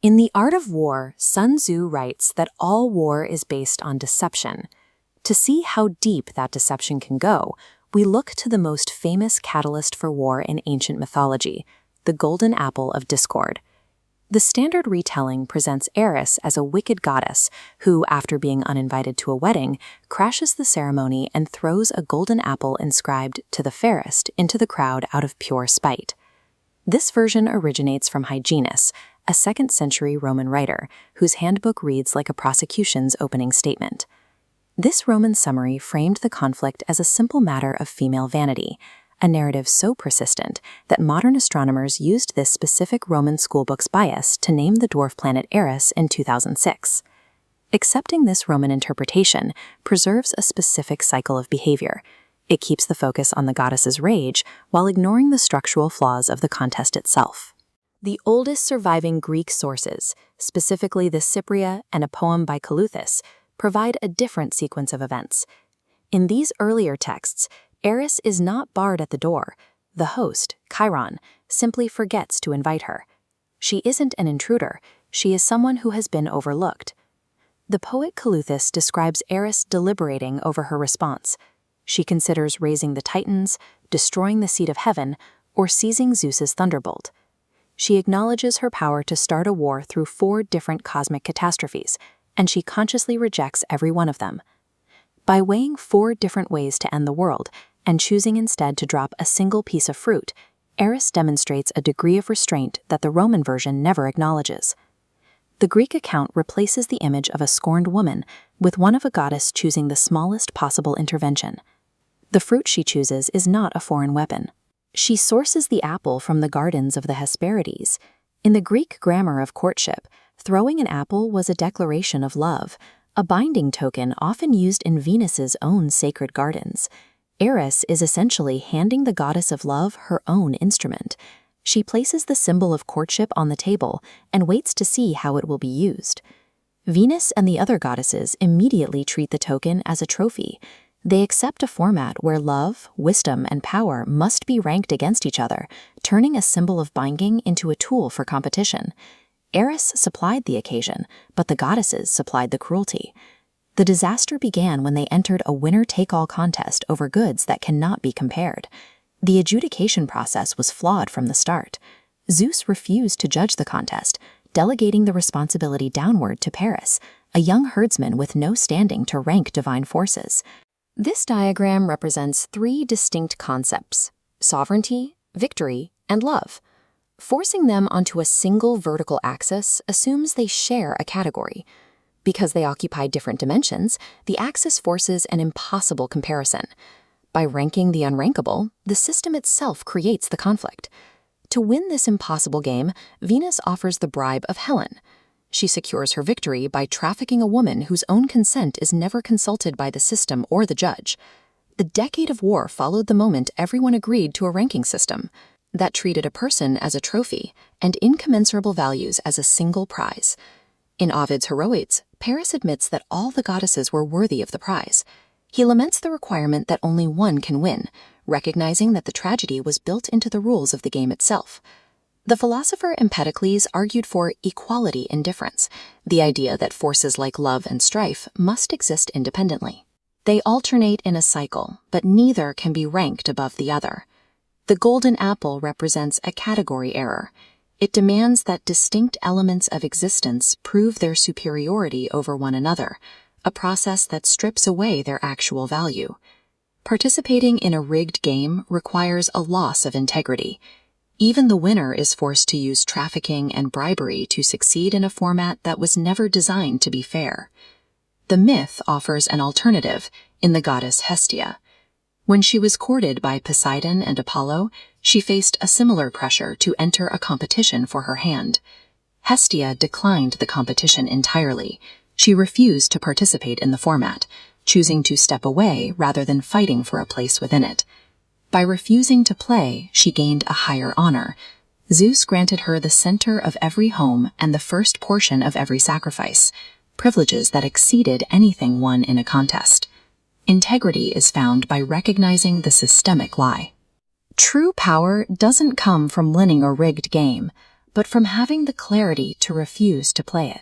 In The Art of War, Sun Tzu writes that all war is based on deception. To see how deep that deception can go, we look to the most famous catalyst for war in ancient mythology, the golden apple of discord. The standard retelling presents Eris as a wicked goddess who, after being uninvited to a wedding, crashes the ceremony and throws a golden apple inscribed "to the fairest" into the crowd out of pure spite. This version originates from Hyginus, a 2nd century Roman writer whose handbook reads like a prosecution's opening statement. This Roman summary framed the conflict as a simple matter of female vanity, a narrative so persistent that modern astronomers used this specific Roman schoolbook's bias to name the dwarf planet Eris in 2006. Accepting this Roman interpretation preserves a specific cycle of behavior. It keeps the focus on the goddess's rage while ignoring the structural flaws of the contest itself. The oldest surviving Greek sources, specifically the Cypria and a poem by Caleuthus, provide a different sequence of events. In these earlier texts, Eris is not barred at the door. The host, Chiron, simply forgets to invite her. She isn't an intruder, she is someone who has been overlooked. The poet Caleuthus describes Eris deliberating over her response. She considers raising the Titans, destroying the seat of heaven, or seizing Zeus's thunderbolt. She acknowledges her power to start a war through 4 different cosmic catastrophes, and she consciously rejects every one of them. By weighing 4 different ways to end the world, and choosing instead to drop a single piece of fruit, Eris demonstrates a degree of restraint that the Roman version never acknowledges. The Greek account replaces the image of a scorned woman with one of a goddess choosing the smallest possible intervention. The fruit she chooses is not a foreign weapon. She sources the apple from the gardens of the Hesperides. In the Greek grammar of courtship, throwing an apple was a declaration of love, a binding token often used in Venus's own sacred gardens. Eris is essentially handing the goddess of love her own instrument. She places the symbol of courtship on the table and waits to see how it will be used. Venus and the other goddesses immediately treat the token as a trophy. They accept a format where love, wisdom, and power must be ranked against each other, turning a symbol of binding into a tool for competition. Eris supplied the occasion, but the goddesses supplied the cruelty. The disaster began when they entered a winner-take-all contest over goods that cannot be compared. The adjudication process was flawed from the start. Zeus refused to judge the contest, delegating the responsibility downward to Paris, a young herdsman with no standing to rank divine forces. This diagram represents 3 distinct concepts: sovereignty, victory, and love. Forcing them onto a single vertical axis assumes they share a category. Because they occupy different dimensions, the axis forces an impossible comparison. By ranking the unrankable, the system itself creates the conflict. To win this impossible game, Venus offers the bribe of Helen. She secures her victory by trafficking a woman whose own consent is never consulted by the system or the judge. The decade of war followed the moment everyone agreed to a ranking system that treated a person as a trophy and incommensurable values as a single prize. In Ovid's Heroides, Paris admits that all the goddesses were worthy of the prize. He laments the requirement that only one can win, recognizing that the tragedy was built into the rules of the game itself. The philosopher Empedocles argued for equality in difference, the idea that forces like love and strife must exist independently. They alternate in a cycle, but neither can be ranked above the other. The golden apple represents a category error. It demands that distinct elements of existence prove their superiority over one another, a process that strips away their actual value. Participating in a rigged game requires a loss of integrity. Even the winner is forced to use trafficking and bribery to succeed in a format that was never designed to be fair. The myth offers an alternative in the goddess Hestia. When she was courted by Poseidon and Apollo, she faced a similar pressure to enter a competition for her hand. Hestia declined the competition entirely. She refused to participate in the format, choosing to step away rather than fighting for a place within it. By refusing to play, she gained a higher honor. Zeus granted her the center of every home and the first portion of every sacrifice, privileges that exceeded anything won in a contest. Integrity is found by recognizing the systemic lie. True power doesn't come from winning a rigged game, but from having the clarity to refuse to play it.